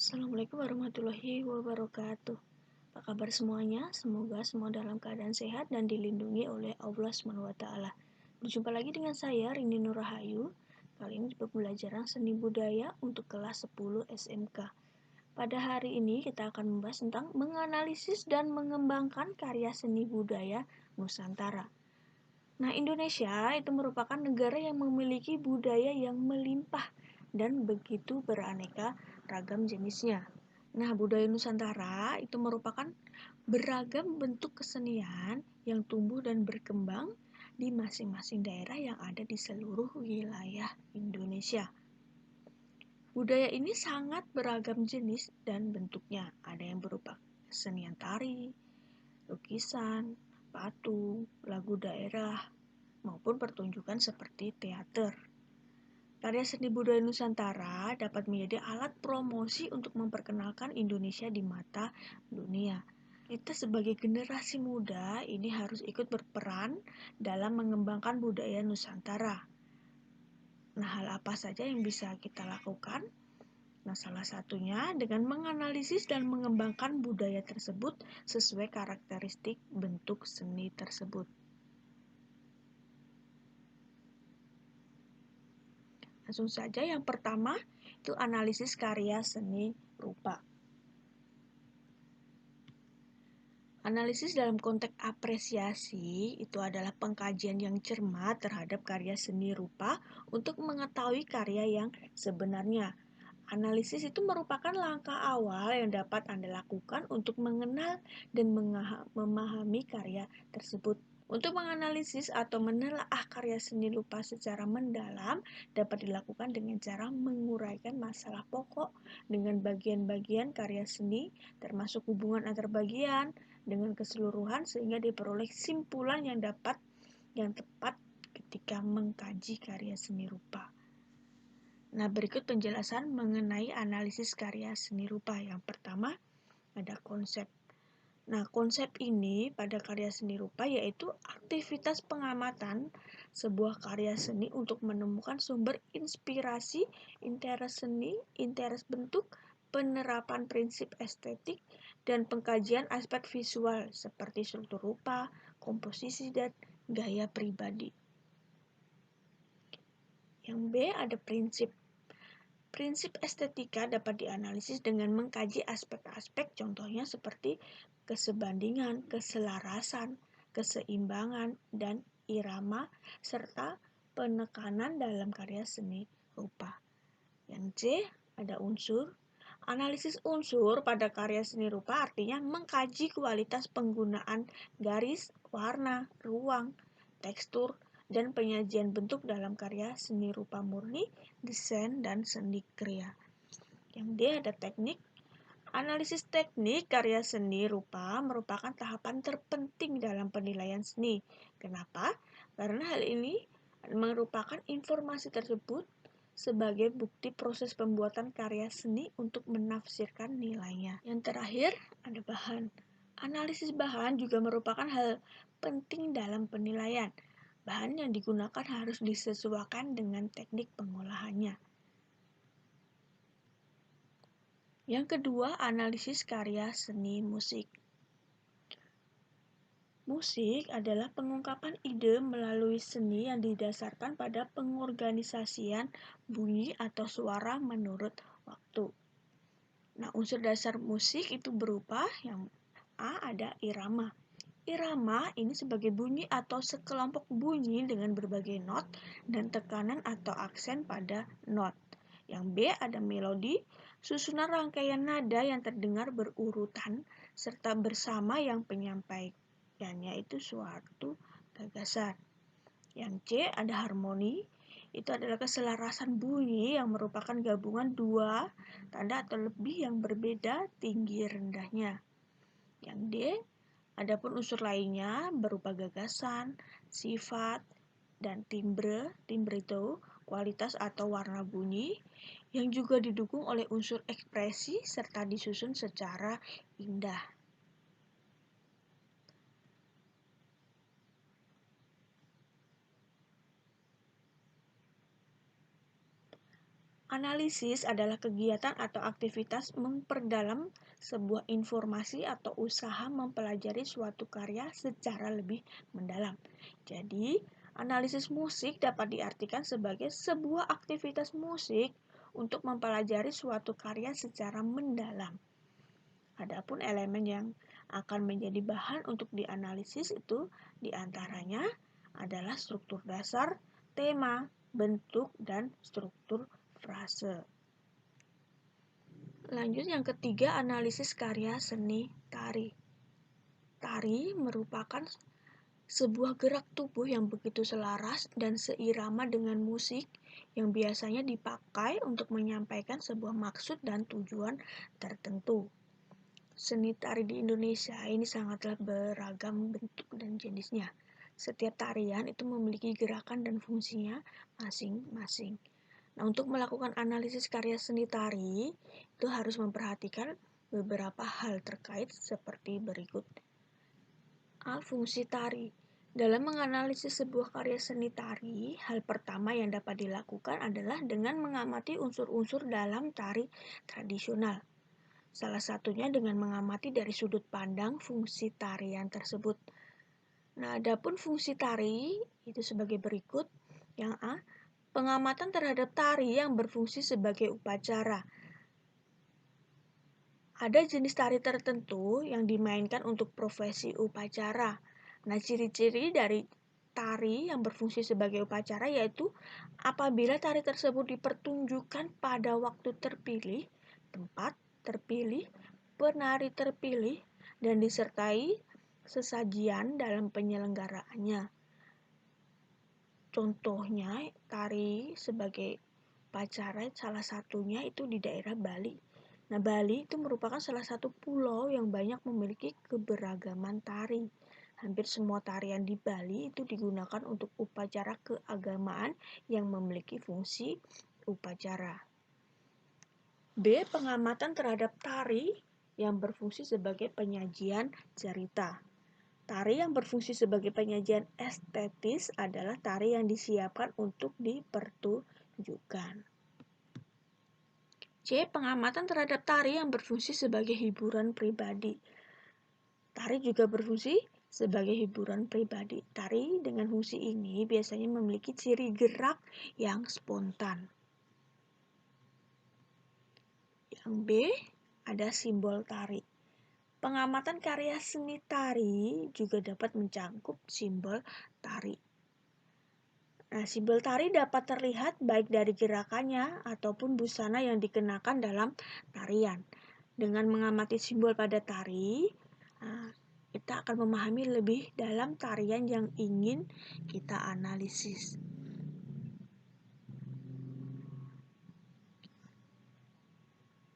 Assalamualaikum warahmatullahi wabarakatuh. Apa kabar semuanya? Semoga semua dalam keadaan sehat dan dilindungi oleh Allah SWT. Berjumpa lagi dengan saya, Rini Nurrahayu. Kali ini di pembelajaran seni budaya untuk kelas 10 SMK. Pada hari ini kita akan membahas tentang menganalisis dan mengembangkan karya seni budaya Nusantara. Nah, Indonesia itu merupakan negara yang memiliki budaya yang melimpah dan begitu beraneka ragam jenisnya. Nah, budaya Nusantara itu merupakan beragam bentuk kesenian yang tumbuh dan berkembang di masing-masing daerah yang ada di seluruh wilayah Indonesia. Budaya ini sangat beragam jenis dan bentuknya. Ada yang berupa kesenian tari, lukisan, patung, lagu daerah, maupun pertunjukan seperti teater. Karya seni budaya Nusantara dapat menjadi alat promosi untuk memperkenalkan Indonesia di mata dunia. Kita sebagai generasi muda ini harus ikut berperan dalam mengembangkan budaya Nusantara. Nah, hal apa saja yang bisa kita lakukan? Nah, salah satunya dengan menganalisis dan mengembangkan budaya tersebut sesuai karakteristik bentuk seni tersebut. Langsung saja, yang pertama itu analisis karya seni rupa. Analisis dalam konteks apresiasi itu adalah pengkajian yang cermat terhadap karya seni rupa untuk mengetahui karya yang sebenarnya. Analisis itu merupakan langkah awal yang dapat Anda lakukan untuk mengenal dan memahami karya tersebut. Untuk menganalisis atau menelaah karya seni rupa secara mendalam dapat dilakukan dengan cara menguraikan masalah pokok dengan bagian-bagian karya seni, termasuk hubungan antar bagian dengan keseluruhan sehingga diperoleh kesimpulan yang tepat ketika mengkaji karya seni rupa. Nah, berikut penjelasan mengenai analisis karya seni rupa. Yang pertama, ada konsep. Nah, konsep ini pada karya seni rupa yaitu aktivitas pengamatan sebuah karya seni untuk menemukan sumber inspirasi, interes seni, interes bentuk, penerapan prinsip estetik, dan pengkajian aspek visual seperti struktur rupa, komposisi, dan gaya pribadi. Yang B ada prinsip. Prinsip estetika dapat dianalisis dengan mengkaji aspek-aspek, contohnya seperti kesebandingan, keselarasan, keseimbangan, dan irama, serta penekanan dalam karya seni rupa. Yang C ada unsur. Analisis unsur pada karya seni rupa artinya mengkaji kualitas penggunaan garis, warna, ruang, tekstur, dan penyajian bentuk dalam karya seni rupa murni, desain, dan seni kriya. Yang D ada teknik. Analisis teknik karya seni rupa merupakan tahapan terpenting dalam penilaian seni. Kenapa? Karena hal ini merupakan informasi tersebut sebagai bukti proses pembuatan karya seni untuk menafsirkan nilainya. Yang terakhir ada bahan. Analisis bahan juga merupakan hal penting dalam penilaian. Bahan yang digunakan harus disesuaikan dengan teknik pengolahannya. Yang kedua, analisis karya seni musik. Musik adalah pengungkapan ide melalui seni yang didasarkan pada pengorganisasian bunyi atau suara menurut waktu. Nah, unsur dasar musik itu berupa yang A ada irama. Irama ini sebagai bunyi atau sekelompok bunyi dengan berbagai not dan tekanan atau aksen pada not. Yang B ada melodi, susunan rangkaian nada yang terdengar berurutan serta bersama yang penyampaiannya itu suatu gagasan. Yang C ada harmoni, itu adalah keselarasan bunyi yang merupakan gabungan dua tanda atau lebih yang berbeda tinggi rendahnya. Yang D adapun unsur lainnya berupa gagasan, sifat, dan timbre. Timbre itu kualitas atau warna bunyi yang juga didukung oleh unsur ekspresi serta disusun secara indah. Analisis adalah kegiatan atau aktivitas memperdalam sebuah informasi atau usaha mempelajari suatu karya secara lebih mendalam. Jadi, analisis musik dapat diartikan sebagai sebuah aktivitas musik untuk mempelajari suatu karya secara mendalam. Adapun elemen yang akan menjadi bahan untuk dianalisis itu diantaranya adalah struktur dasar, tema, bentuk, dan struktur frase. Lanjut yang ketiga, analisis karya seni tari. Tari merupakan sebuah gerak tubuh yang begitu selaras dan seirama dengan musik yang biasanya dipakai untuk menyampaikan sebuah maksud dan tujuan tertentu. Seni tari di Indonesia ini sangatlah beragam bentuk dan jenisnya. Setiap tarian itu memiliki gerakan dan fungsinya masing-masing. Nah, untuk melakukan analisis karya seni tari, itu harus memperhatikan beberapa hal terkait seperti berikut. A. Fungsi tari. Dalam menganalisis sebuah karya seni tari, hal pertama yang dapat dilakukan adalah dengan mengamati unsur-unsur dalam tari tradisional. Salah satunya dengan mengamati dari sudut pandang fungsi tarian tersebut. Nah, adapun fungsi tari itu sebagai berikut. Yang A. Pengamatan terhadap tari yang berfungsi sebagai upacara. Ada jenis tari tertentu yang dimainkan untuk profesi upacara. Nah, ciri-ciri dari tari yang berfungsi sebagai upacara yaitu apabila tari tersebut dipertunjukkan pada waktu terpilih, tempat terpilih, penari terpilih, dan disertai sesajian dalam penyelenggaraannya. Contohnya, tari sebagai upacara salah satunya itu di daerah Bali. Nah, Bali itu merupakan salah satu pulau yang banyak memiliki keberagaman tari. Hampir semua tarian di Bali itu digunakan untuk upacara keagamaan yang memiliki fungsi upacara. B. Pengamatan terhadap tari yang berfungsi sebagai penyajian cerita. Tari yang berfungsi sebagai penyajian estetis adalah tari yang disiapkan untuk dipertunjukkan. C. Pengamatan terhadap tari yang berfungsi sebagai hiburan pribadi. Tari juga berfungsi sebagai hiburan pribadi. Tari dengan fungsi ini biasanya memiliki ciri gerak yang spontan. Yang B, ada simbol tari. Pengamatan karya seni tari juga dapat mencakup simbol tari. Nah, simbol tari dapat terlihat baik dari gerakannya ataupun busana yang dikenakan dalam tarian. Dengan mengamati simbol pada tari, kita akan memahami lebih dalam tarian yang ingin kita analisis.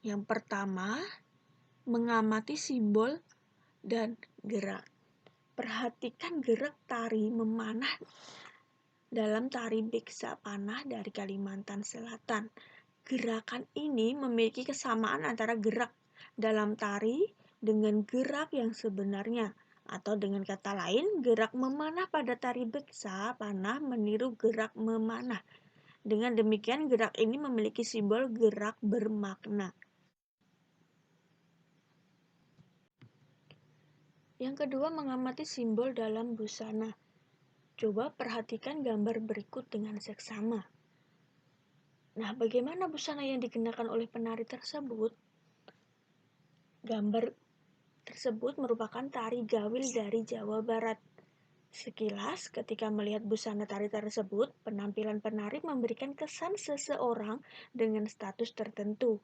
Yang pertama, mengamati simbol dan gerak. Perhatikan gerak tari memanah dalam tari beksa panah dari Kalimantan Selatan. Gerakan ini memiliki kesamaan antara gerak dalam tari dengan gerak yang sebenarnya. Atau dengan kata lain, gerak memanah pada tari beksa panah meniru gerak memanah. Dengan demikian, gerak ini memiliki simbol gerak bermakna. Yang kedua, mengamati simbol dalam busana. Coba perhatikan gambar berikut dengan seksama. Nah, bagaimana busana yang dikenakan oleh penari tersebut? Gambar tersebut merupakan tari gawil dari Jawa Barat. Sekilas, ketika melihat busana tari tersebut, penampilan penari memberikan kesan seseorang dengan status tertentu.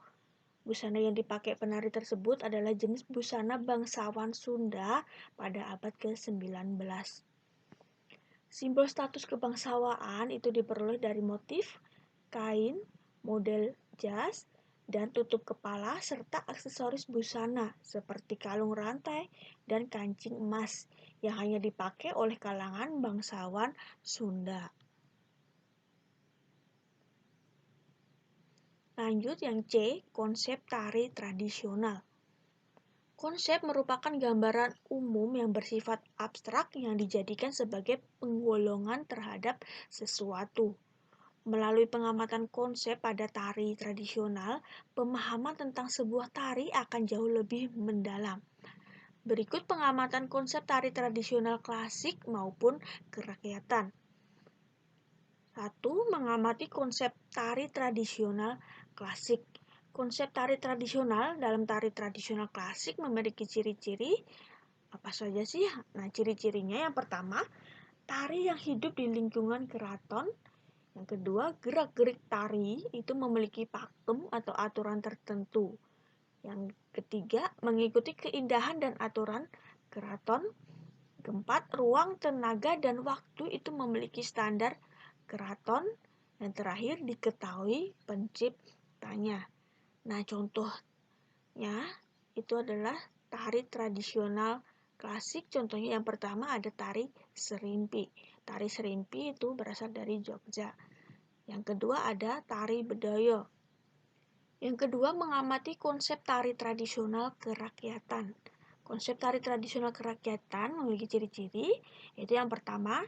Busana yang dipakai penari tersebut adalah jenis busana bangsawan Sunda pada abad ke-19. Simbol status kebangsawaan itu diperoleh dari motif, kain, model jas, dan tutup kepala serta aksesoris busana seperti kalung rantai dan kancing emas yang hanya dipakai oleh kalangan bangsawan Sunda. Lanjut yang C, konsep tari tradisional. Konsep merupakan gambaran umum yang bersifat abstrak yang dijadikan sebagai penggolongan terhadap sesuatu. Melalui pengamatan konsep pada tari tradisional, pemahaman tentang sebuah tari akan jauh lebih mendalam. Berikut pengamatan konsep tari tradisional klasik maupun kerakyatan. 1. Mengamati konsep tari tradisional klasik. Konsep tari tradisional dalam tari tradisional klasik memiliki ciri-ciri apa saja sih? Nah, ciri-cirinya yang pertama, tari yang hidup di lingkungan keraton. Yang kedua, gerak-gerik tari itu memiliki pakem atau aturan tertentu. Yang ketiga, mengikuti keindahan dan aturan keraton. Keempat, ruang, tenaga, dan waktu itu memiliki standar keraton. Yang terakhir, diketahui penciptanya. Nah, contohnya itu adalah tari tradisional klasik. Contohnya yang pertama ada tari serimpi. Tari serimpi itu berasal dari Jogja. Yang kedua ada tari bedoyo. Yang kedua, mengamati konsep tari tradisional kerakyatan. Konsep tari tradisional kerakyatan memiliki ciri-ciri, yaitu yang pertama,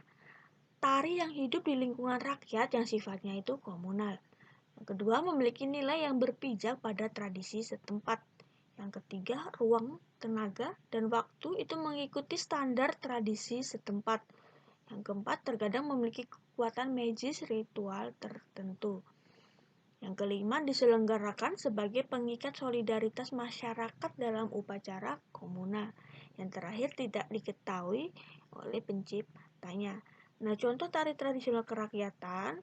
tari yang hidup di lingkungan rakyat yang sifatnya itu komunal. Yang kedua, memiliki nilai yang berpijak pada tradisi setempat. Yang ketiga, ruang, tenaga, dan waktu itu mengikuti standar tradisi setempat. Yang keempat, terkadang memiliki kekuatan magis ritual tertentu. Yang kelima, diselenggarakan sebagai pengikat solidaritas masyarakat dalam upacara komunal. Yang terakhir, tidak diketahui oleh penciptanya. Nah, contoh tari tradisional kerakyatan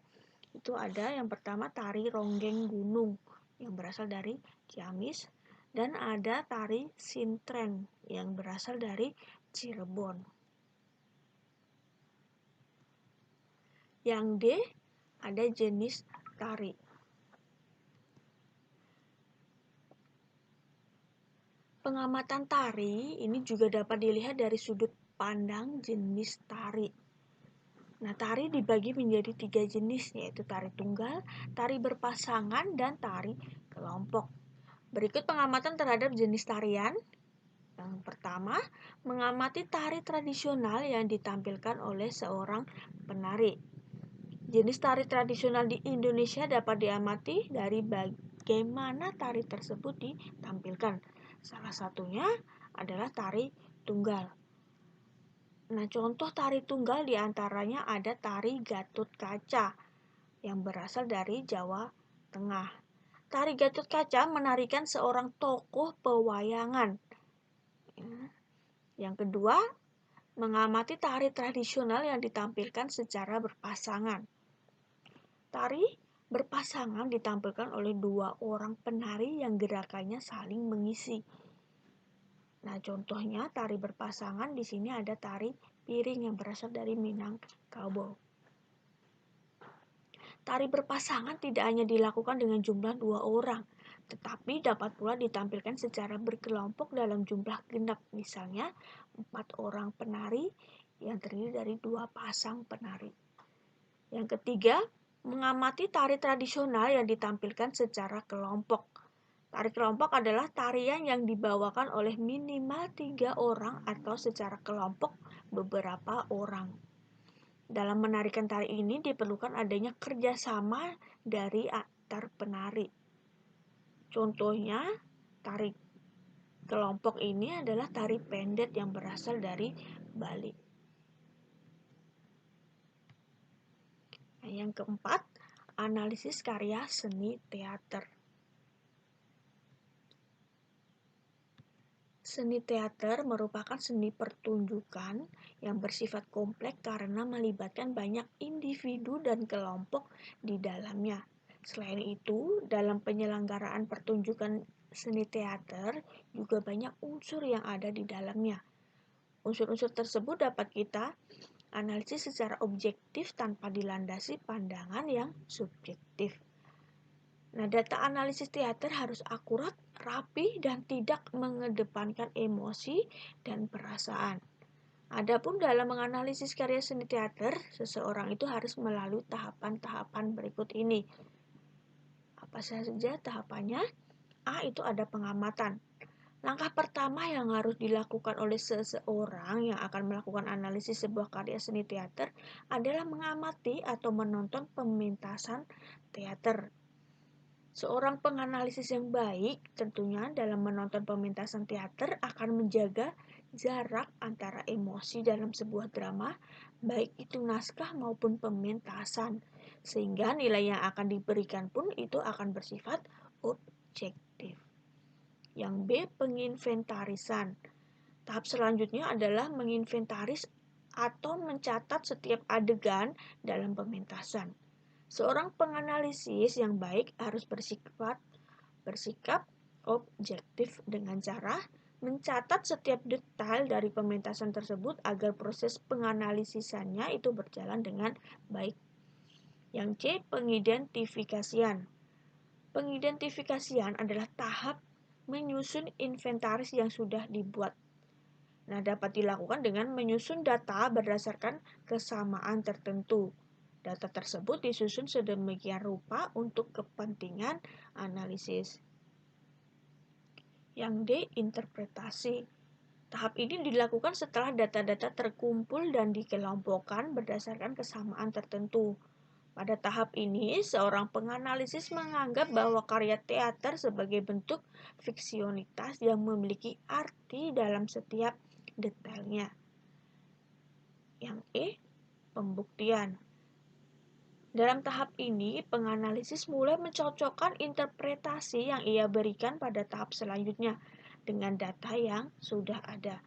itu ada yang pertama tari ronggeng gunung yang berasal dari Ciamis, dan ada tari sintren yang berasal dari Cirebon. Yang D, ada jenis tari. Pengamatan tari ini juga dapat dilihat dari sudut pandang jenis tari. Nah, tari dibagi menjadi 3 jenis, yaitu tari tunggal, tari berpasangan, dan tari kelompok. Berikut pengamatan terhadap jenis tarian. Yang pertama, mengamati tari tradisional yang ditampilkan oleh seorang penari. Jenis tari tradisional di Indonesia dapat diamati dari bagaimana tari tersebut ditampilkan. Salah satunya adalah tari tunggal. Nah, contoh tari tunggal diantaranya ada tari Gatut Kaca yang berasal dari Jawa Tengah. Tari Gatut Kaca menarikan seorang tokoh pewayangan. Yang kedua, mengamati tari tradisional yang ditampilkan secara berpasangan. Tari berpasangan ditampilkan oleh 2 orang penari yang gerakannya saling mengisi. Nah, contohnya tari berpasangan di sini ada tari piring yang berasal dari Minangkabau. Tari berpasangan tidak hanya dilakukan dengan jumlah 2 orang, tetapi dapat pula ditampilkan secara berkelompok dalam jumlah genap. Misalnya 4 orang penari yang terdiri dari 2 pasang penari. Yang ketiga, mengamati tari tradisional yang ditampilkan secara kelompok. Tari kelompok adalah tarian yang dibawakan oleh minimal 3 orang atau secara kelompok beberapa orang. Dalam menarikan tari ini diperlukan adanya kerjasama dari antar penari. Contohnya, tari kelompok ini adalah tari pendet yang berasal dari Bali. Nah, yang keempat, analisis karya seni teater. Seni teater merupakan seni pertunjukan yang bersifat kompleks karena melibatkan banyak individu dan kelompok di dalamnya. Selain itu, dalam penyelenggaraan pertunjukan seni teater juga banyak unsur yang ada di dalamnya. Unsur-unsur tersebut dapat kita analisis secara objektif tanpa dilandasi pandangan yang subjektif. Nah, data analisis teater harus akurat, rapi, dan tidak mengedepankan emosi dan perasaan. Adapun dalam menganalisis karya seni teater, seseorang itu harus melalui tahapan-tahapan berikut ini. Apa saja tahapannya? A, itu ada pengamatan. Langkah pertama yang harus dilakukan oleh seseorang yang akan melakukan analisis sebuah karya seni teater adalah mengamati atau menonton pementasan teater. Seorang penganalisis yang baik tentunya dalam menonton pementasan teater akan menjaga jarak antara emosi dalam sebuah drama, baik itu naskah maupun pementasan, sehingga nilai yang akan diberikan pun itu akan bersifat objektif. Yang B, penginventarisan. Tahap selanjutnya adalah menginventaris atau mencatat setiap adegan dalam pementasan. Seorang penganalisis yang baik harus bersikap objektif dengan cara mencatat setiap detail dari pementasan tersebut agar proses penganalisisannya itu berjalan dengan baik. Yang C, pengidentifikasian. Pengidentifikasian adalah tahap menyusun inventaris yang sudah dibuat. Nah, dapat dilakukan dengan menyusun data berdasarkan kesamaan tertentu. Data tersebut disusun sedemikian rupa untuk kepentingan analisis. Yang D, interpretasi. Tahap ini dilakukan setelah data-data terkumpul dan dikelompokkan berdasarkan kesamaan tertentu. Pada tahap ini, seorang penganalisis menganggap bahwa karya teater sebagai bentuk fiksionitas yang memiliki arti dalam setiap detailnya. Yang E, pembuktian. Dalam tahap ini, penganalisis mulai mencocokkan interpretasi yang ia berikan pada tahap selanjutnya dengan data yang sudah ada.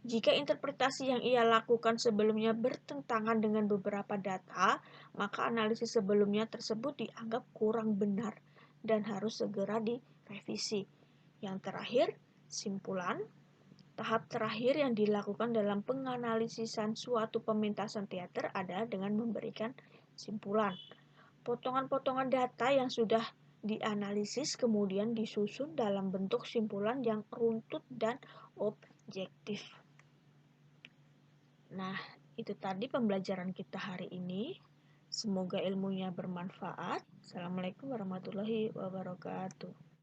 Jika interpretasi yang ia lakukan sebelumnya bertentangan dengan beberapa data, maka analisis sebelumnya tersebut dianggap kurang benar dan harus segera direvisi. Yang terakhir, simpulan. Tahap terakhir yang dilakukan dalam penganalisisan suatu pementasan teater adalah dengan memberikan simpulan. Potongan-potongan data yang sudah dianalisis kemudian disusun dalam bentuk simpulan yang runtut dan objektif. Nah, itu tadi pembelajaran kita hari ini. Semoga ilmunya bermanfaat. Assalamualaikum warahmatullahi wabarakatuh.